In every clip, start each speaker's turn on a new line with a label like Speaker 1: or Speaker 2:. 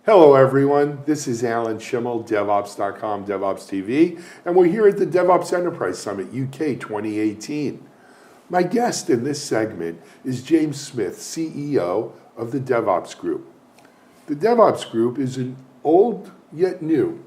Speaker 1: Hello everyone, this is Alan Schimmel, DevOps.com, DevOps TV, and we're here at the DevOps Enterprise Summit UK 2018. My guest in this segment is James Smith, CEO of the DevOps Group. The DevOps Group is an old yet new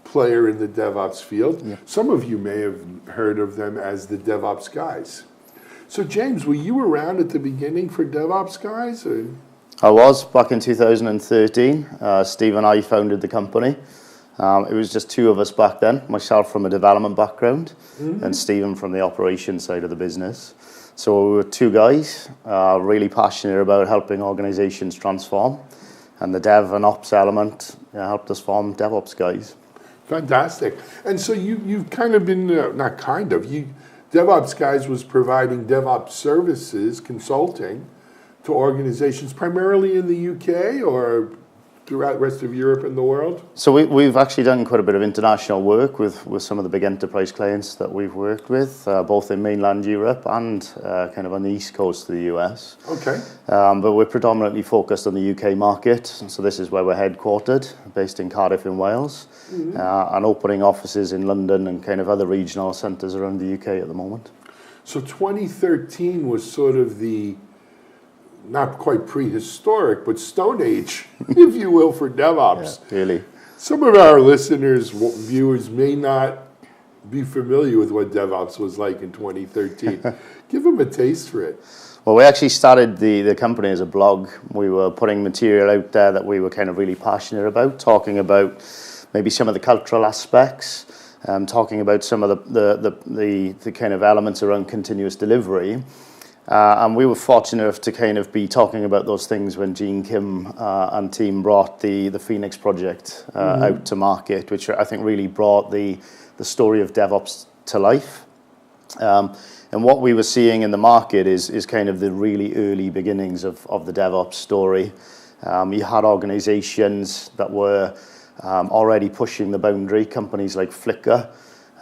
Speaker 1: player in the DevOps field. Yeah. Some of you may have heard of them as the DevOps Guys. So James, were you around at the beginning for DevOps Guys? Or?
Speaker 2: I was, back in 2013. Steve and I founded the company. It was just two of us back then, myself from a development background and Stephen from the operations side of the business. So we were two guys, really passionate about helping organizations transform, and the dev and ops element helped us form DevOps Guys.
Speaker 1: Fantastic. And so you've kind of been, DevOps Guys was providing DevOps services, consulting, to organizations primarily in the UK or throughout the rest of Europe and the world?
Speaker 2: So we've actually done quite a bit of international work with some of the big enterprise clients that we've worked with, both in mainland Europe and kind of on the east coast of the US.
Speaker 1: Okay.
Speaker 2: But we're predominantly focused on the UK market, so this is where we're headquartered, based in Cardiff in Wales, and opening offices in London and kind of other regional centres around the UK at the moment.
Speaker 1: So 2013 was sort of the not quite prehistoric, but Stone Age, if you will, for DevOps.
Speaker 2: Yeah, really.
Speaker 1: Some of our listeners, viewers, may not be familiar with what DevOps was like in 2013. Give them a taste for it.
Speaker 2: Well, we actually started the company as a blog. We were putting material out there that we were kind of really passionate about, talking about maybe some of the cultural aspects, talking about some of the kind of elements around continuous delivery. And we were fortunate enough to kind of be talking about those things when Gene Kim and team brought the Phoenix project out to market, which I think really brought the story of DevOps to life. And what we were seeing in the market is kind of the really early beginnings of the DevOps story. You had organizations that were already pushing the boundary, companies like Flickr,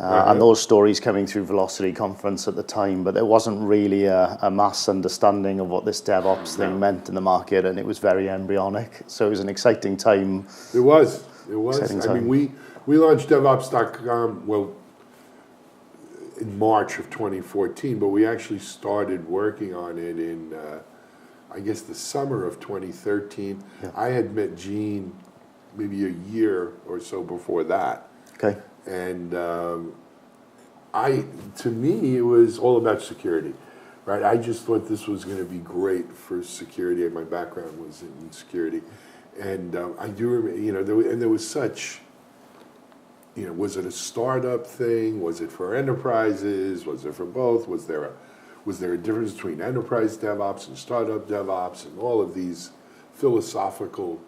Speaker 2: and those stories coming through Velocity Conference at the time, but there wasn't really a mass understanding of what this DevOps thing meant in the market, and it was very embryonic. So it was an exciting time.
Speaker 1: It was. I mean, we launched DevOps.com, well, in March of 2014, but we actually started working on it in, I guess, the summer of 2013. Yeah. I had met Gene maybe a year or so before that.
Speaker 2: Okay.
Speaker 1: And to me, it was all about security, right? I just thought this was going to be great for security. My background was in security, and I do remember, there was such, was it a startup thing? Was it for enterprises? Was it for both? Was there a difference between enterprise DevOps and startup DevOps, and all of these philosophical,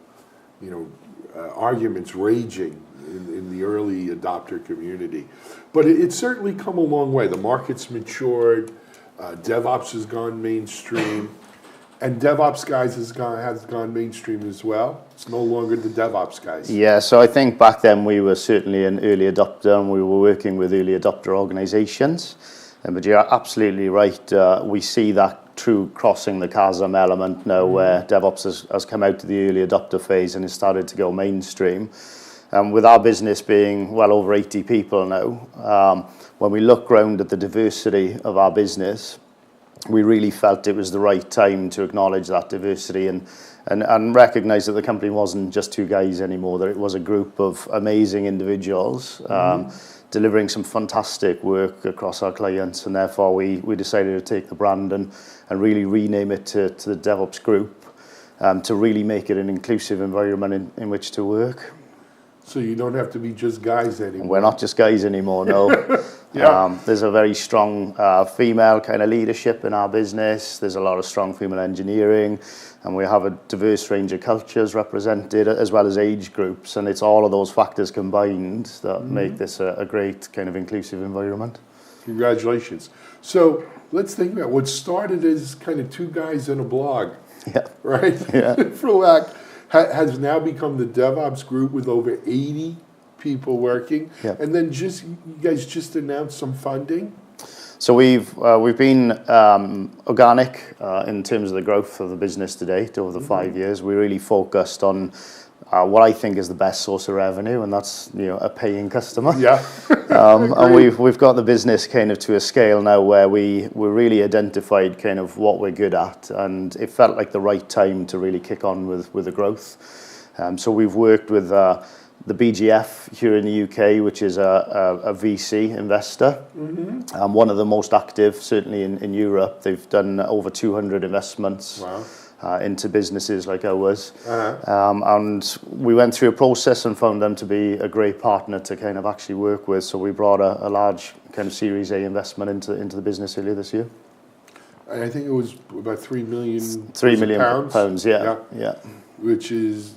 Speaker 1: arguments raging in the early adopter community? But it's certainly come a long way. The market's matured, DevOps has gone mainstream, and DevOps Guys has gone mainstream as well. It's no longer the DevOps Guys.
Speaker 2: Yeah, so I think back then we were certainly an early adopter, and we were working with early adopter organizations. But you're absolutely right. We see that true crossing the chasm element now, where DevOps has come out of the early adopter phase and has started to go mainstream. With our business being well over 80 people now, when we look around at the diversity of our business, we really felt it was the right time to acknowledge that diversity and recognize that the company wasn't just two guys anymore, that it was a group of amazing individuals delivering some fantastic work across our clients, and therefore we decided to take the brand and really rename it to the DevOps Group, to really make it an inclusive environment in which to work.
Speaker 1: So you don't have to be just guys anymore.
Speaker 2: We're not just guys anymore, no.
Speaker 1: Yeah.
Speaker 2: There's a very strong female kind of leadership in our business. There's a lot of strong female engineering, and we have a diverse range of cultures represented, as well as age groups, and it's all of those factors combined that make this a great kind of inclusive environment.
Speaker 1: Congratulations. So let's think about what started as kind of two guys in a blog, right?
Speaker 2: Yeah.
Speaker 1: For lack, has now become the DevOps Group with over 80 people working. And then you guys just announced some funding.
Speaker 2: So we've been organic in terms of the growth of the business to date over the 5 years. We really focused on what I think is the best source of revenue, and that's a paying customer.
Speaker 1: Yeah.
Speaker 2: And we've got the business kind of to a scale now where we really identified kind of what we're good at, and it felt like the right time to really kick on with the growth. So we've worked with the BGF here in the UK, which is a VC investor, one of the most active, certainly in Europe. They've done over 200 investments.
Speaker 1: Wow.
Speaker 2: Into businesses like ours. And we went through a process and found them to be a great partner to kind of actually work with. So we brought a large kind of Series A investment into the business earlier this year.
Speaker 1: I think it was about 3 million.
Speaker 2: 3 million pounds, yeah.
Speaker 1: Which is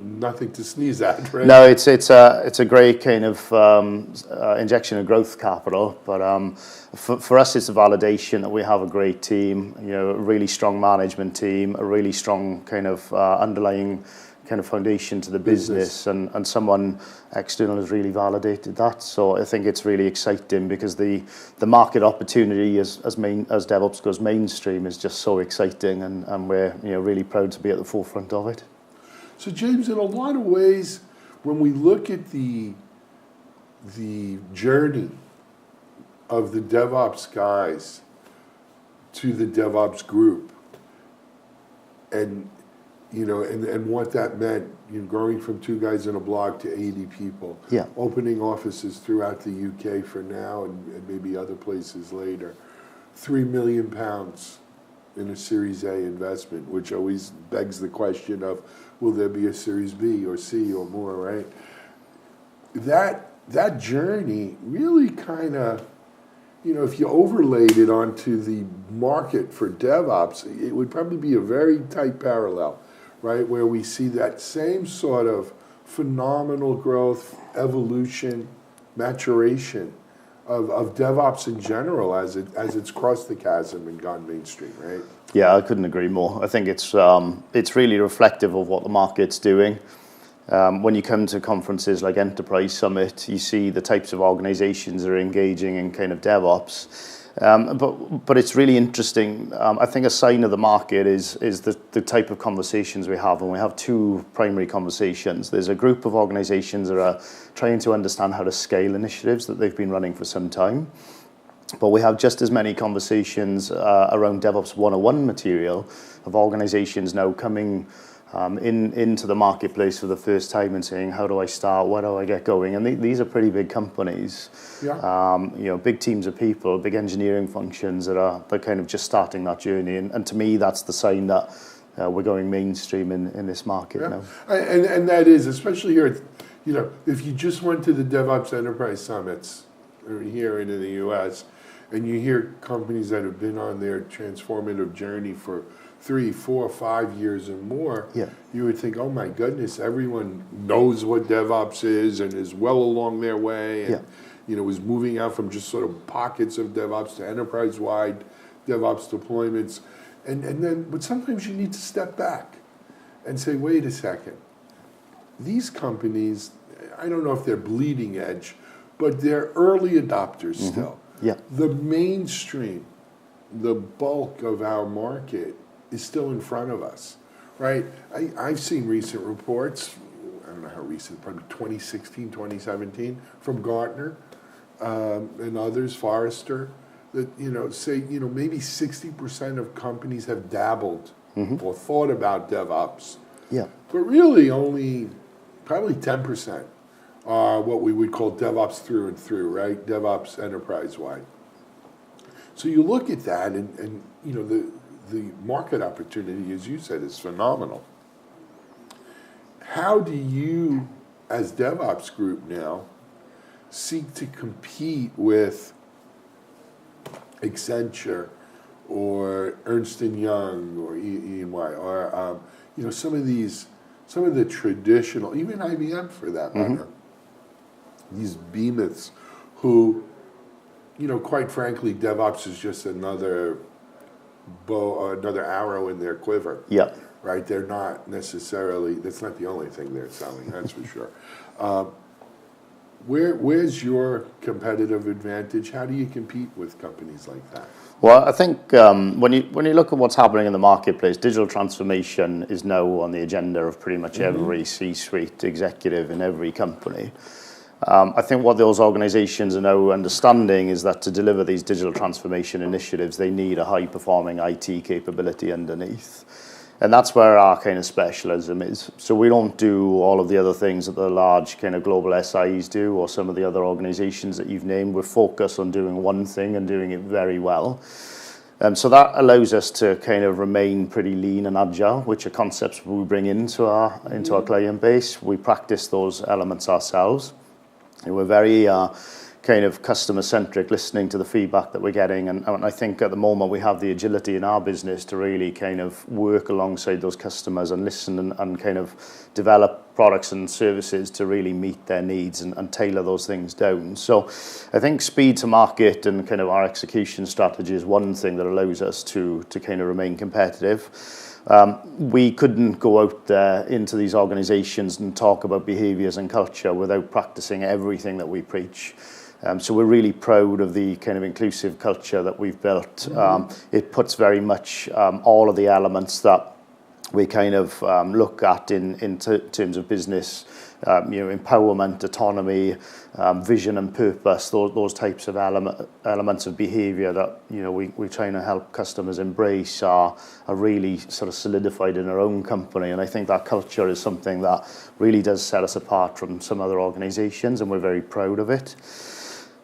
Speaker 1: nothing to sneeze at, right?
Speaker 2: No, it's a great kind of injection of growth capital, but for us it's a validation that we have a great team, a really strong management team, a really strong kind of underlying kind of foundation to the business. And someone external has really validated that. So I think it's really exciting because the market opportunity as DevOps goes mainstream is just so exciting, and we're really proud to be at the forefront of it.
Speaker 1: So James, in a lot of ways, when we look at the journey of the DevOps Guys to the DevOps Group, and what that meant, growing from 2 guys in a blog to 80 people, opening offices throughout the UK for now and maybe other places later, £3 million in a Series A investment, which always begs the question of, will there be a Series B or C or more, right? That journey really kind of, if you overlaid it onto the market for DevOps, it would probably be a very tight parallel, right? Where we see that same sort of phenomenal growth, evolution, maturation of DevOps in general as it's crossed the chasm and gone mainstream, right?
Speaker 2: Yeah, I couldn't agree more. I think it's really reflective of what the market's doing. When you come to conferences like Enterprise Summit, you see the types of organizations that are engaging in kind of DevOps. But it's really interesting. I think a sign of the market is the type of conversations we have, and we have 2 primary conversations. There's a group of organizations that are trying to understand how to scale initiatives that they've been running for some time. But we have just as many conversations around DevOps 101 material of organizations now coming into the marketplace for the first time and saying, how do I start? Where do I get going? And these are pretty big companies, big teams of people, big engineering functions they're kind of just starting that journey. And to me, that's the sign that we're going mainstream in this market now.
Speaker 1: And that is, especially here, if you just went to the DevOps Enterprise Summits here in the US, and you hear companies that have been on their transformative journey for 3, 4, 5 years or more, you would think, oh my goodness, everyone knows what DevOps is and is well along their way, and is moving out from just sort of pockets of DevOps to enterprise-wide DevOps deployments. But sometimes you need to step back and say, wait a second, these companies, I don't know if they're bleeding edge, but they're early adopters still. The mainstream, the bulk of our market is still in front of us, right? I've seen recent reports, I don't know how recent, probably 2016, 2017, from Gartner and others, Forrester, that say maybe 60% of companies have dabbled or thought about DevOps. But really only probably 10% are what we would call DevOps through and through, right? DevOps enterprise-wide. So you look at that, and the market opportunity, as you said, is phenomenal. How do you, as DevOps Group now, seek to compete with Accenture or Ernst & Young or EY or some of the traditional, even IBM for that matter, these behemoths who, quite frankly, DevOps is just another arrow in their quiver. Right? They're not necessarily, that's not the only thing they're selling, that's for sure. Where's your competitive advantage? How do you compete with companies like that?
Speaker 2: Well, I think when you look at what's happening in the marketplace, digital transformation is now on the agenda of pretty much every C-suite executive in every company. I think what those organizations are now understanding is that to deliver these digital transformation initiatives, they need a high-performing IT capability underneath. And that's where our kind of specialism is. So we don't do all of the other things that the large kind of global SIs do or some of the other organizations that you've named. We're focused on doing one thing and doing it very well. So that allows us to kind of remain pretty lean and agile, which are concepts we bring into our client base. We practice those elements ourselves. And we're very kind of customer-centric, listening to the feedback that we're getting. And I think at the moment we have the agility in our business to really kind of work alongside those customers and listen and kind of develop products and services to really meet their needs and tailor those things down. So I think speed to market and kind of our execution strategy is one thing that allows us to kind of remain competitive. We couldn't go out there into these organizations and talk about behaviors and culture without practicing everything that we preach. So we're really proud of the kind of inclusive culture that we've built. It puts very much all of the elements that we kind of look at in terms of business, empowerment, autonomy, vision and purpose, those types of elements of behavior that we're trying to help customers embrace are really sort of solidified in our own company. And I think that culture is something that really does set us apart from some other organizations, and we're very proud of it.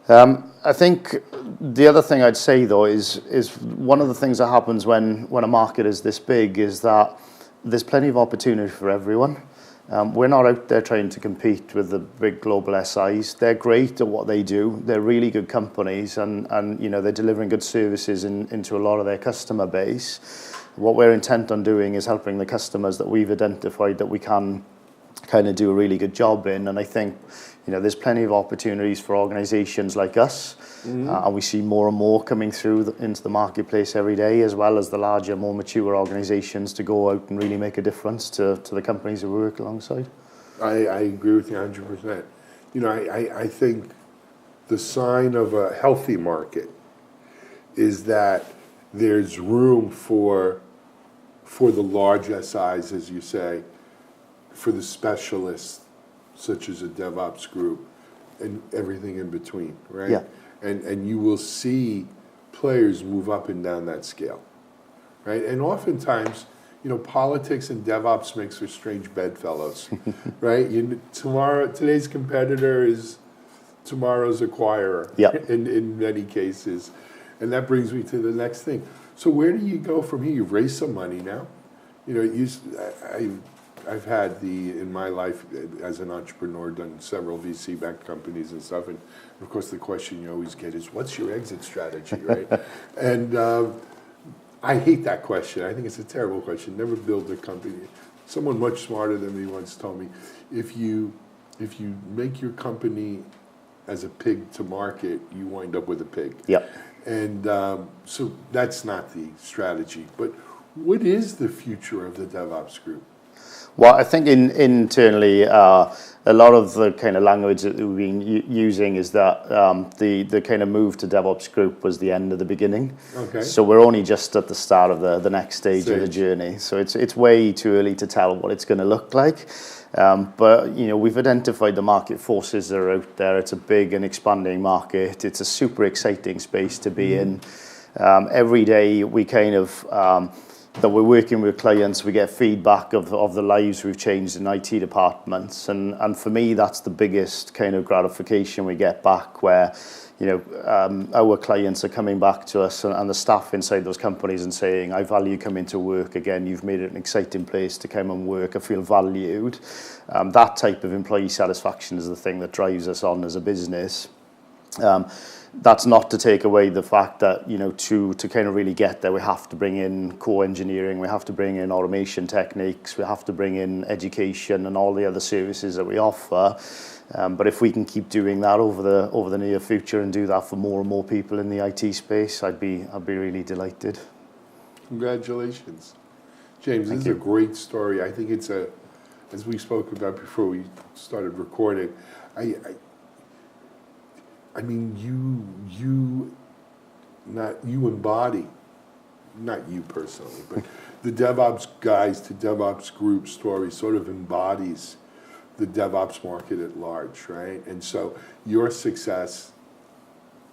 Speaker 2: I think the other thing I'd say, though, is one of the things that happens when a market is this big is that there's plenty of opportunity for everyone. We're not out there trying to compete with the big global SIs. They're great at what they do. They're really good companies, and they're delivering good services into a lot of their customer base. What we're intent on doing is helping the customers that we've identified that we can kind of do a really good job in. And I think there's plenty of opportunities for organizations like us, and we see more and more coming through into the marketplace every day, as well as the larger, more mature organizations to go out and really make a difference to the companies that we work alongside.
Speaker 1: I agree with you 100%. I think the sign of a healthy market is that there's room for the large SIs, as you say, for the specialists, such as a DevOps Group, and everything in between, right?
Speaker 2: Yeah.
Speaker 1: And you will see players move up and down that scale, right? And oftentimes, politics and DevOps makes for strange bedfellows, right? Today's competitor is tomorrow's acquirer, in many cases. And that brings me to the next thing. So where do you go from here? You've raised some money now. I've had in my life as an entrepreneur, done several VC-backed companies and stuff, and of course the question you always get is, what's your exit strategy, right? And I hate that question. I think it's a terrible question. Never build a company. Someone much smarter than me once told me, if you make your company as a pig to market, you wind up with a pig.
Speaker 2: Yep.
Speaker 1: And so that's not the strategy. But what is the future of the DevOps Group?
Speaker 2: Well, I think internally, a lot of the kind of language that we've been using is that the kind of move to DevOps Group was the end of the beginning.
Speaker 1: Okay.
Speaker 2: So we're only just at the start of the next stage of the journey. So it's way too early to tell what it's going to look like. But we've identified the market forces that are out there. It's a big and expanding market. It's a super exciting space to be in. Every day we kind of that we're working with clients, we get feedback of the lives we've changed in IT departments, and for me that's the biggest kind of gratification we get back, where our clients are coming back to us and the staff inside those companies and saying, I value coming to work again, you've made it an exciting place to come and work, I feel valued. That type of employee satisfaction is the thing that drives us on as a business. That's not to take away the fact that, to kind of really get there, we have to bring in core engineering, we have to bring in automation techniques, we have to bring in education and all the other services that we offer. But if we can keep doing that over the near future and do that for more and more people in the IT space, I'd be really delighted.
Speaker 1: Congratulations. James, this is a great story. I think it's as we spoke about before we started recording, I mean, you embody, not you personally, but the DevOps Guys to DevOps Group story sort of embodies the DevOps market at large, right? And so your success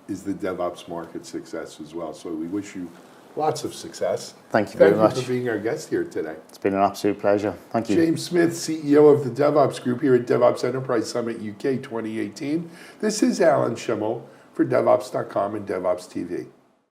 Speaker 1: is the DevOps market success as well. So we wish you lots of success.
Speaker 2: Thank you very much.
Speaker 1: Thank you for being our guest here today.
Speaker 2: It's been an absolute pleasure. Thank you.
Speaker 1: James Smith, CEO of the DevOps Group here at DevOps Enterprise Summit UK 2018. This is Alan Schimmel for DevOps.com and DevOps TV.